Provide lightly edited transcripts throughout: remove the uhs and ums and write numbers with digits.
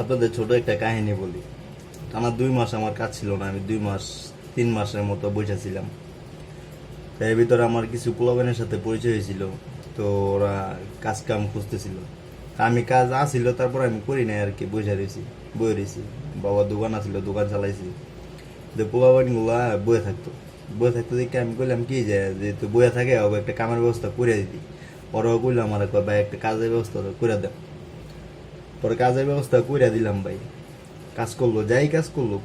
আপনাদের ছোট একটা কাহিনী বলি। টানা 2 মাস আমার কাজ ছিল না, আমি 3 মাসের মতো বসে ছিলাম। এর ভিতরে আমার কিছু পোলাপানের সাথে পরিচয় হয়েছিল, তো ওরা কাজ কাম খুঁজতেছিল। তা আমি কাজ আসছিল, তারপর আমি করি নাই আর কি, বয়ে রয়েছি। বাবার দোকান আছিল, দোকান চালাইছি। যে পোলাপান গুলা বয়ে থাকতো দেখে আমি কইলাম কি যে যেহেতু বয়ে থাকে ওকে একটা কামের ব্যবস্থা করে দিতি। ওরাও কইলাম আমার ভাই একটা কাজের ব্যবস্থা করে দেন। পরে কাজের ব্যবস্থা করে দিলাম ভাই। কাজ করলো, যাই কাজ করলো।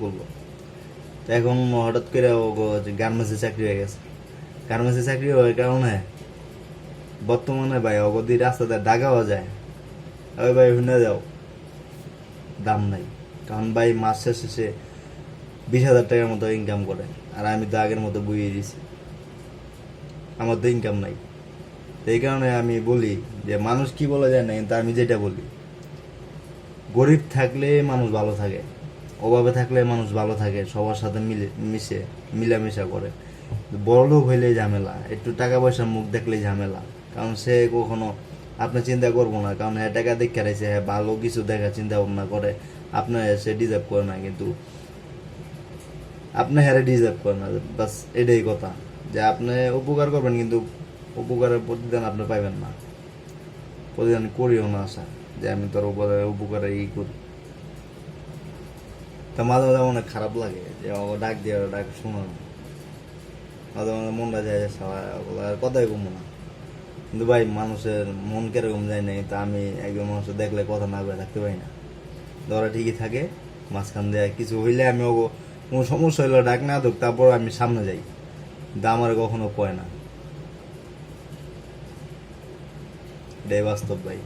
তো এখন হঠাৎ করে ও গার্মেন্টসে চাকরি হয়ে গেছে। গার্মেন্টসে চাকরি হওয়ার কারণে বর্তমানে ভাই অগদি রাস্তাতে ডাকাও যায়। ওই ভাই শুনে যাও, দাম নাই। কারণ ভাই মাস শেষে সে 20,000 টাকার মতো ইনকাম করে, আর আমি তো আগের মতো বইয়ে দিছি, আমার তো ইনকাম নাই। তো এই কারণে আমি বলি যে মানুষ কি বলা যায় না, কিন্তু আমি যেটা বলি, গরিব থাকলে মানুষ ভালো থাকে, অভাবে থাকলে মানুষ ভালো থাকে, সবার সাথে মিলামিশা করে। বড়লোক হইলে ঝামেলা, একটু টাকা পয়সার মুখ দেখলে ঝামেলা। কারণ সে কখনো আপনি চিন্তা করবো না, কারণ হ্যাঁ টাকা দেখে রাখছে, হ্যাঁ ভালো কিছু দেখা চিন্তা ভাবনা করে, আপনার সে ডিজার্ভ করে না, কিন্তু আপনি হ্যাঁ ডিজার্ভ করে না। বাস এটাই কথা, যে আপনি উপকার করবেন কিন্তু উপকারের প্রতিদান আপনি পাইবেন না। প্রতিদান করিও না আশা যে আমি তোর উপকারে করি। তা মাঝে মাঝে অনেক খারাপ লাগে যে ও ডাক দিয়ে ডাক শোনো না। মাঝে মাঝে মনটা যায় যে আর কথাই কমবো না। কিন্তু ভাই মানুষের মন কিরকম যায় না, তা আমি একজন মানুষের দেখলে কথা না বলে থাকতে পারি না। ধরা ঠিকই থাকে, মাঝখান দিয়ে কিছু হইলে আমি কোনো সমস্যা হইলে ডাক না দুক, তারপর আমি সামনে যাই, কিন্তু আমার কখনো কয় না। এটাই বাস্তব ভাই।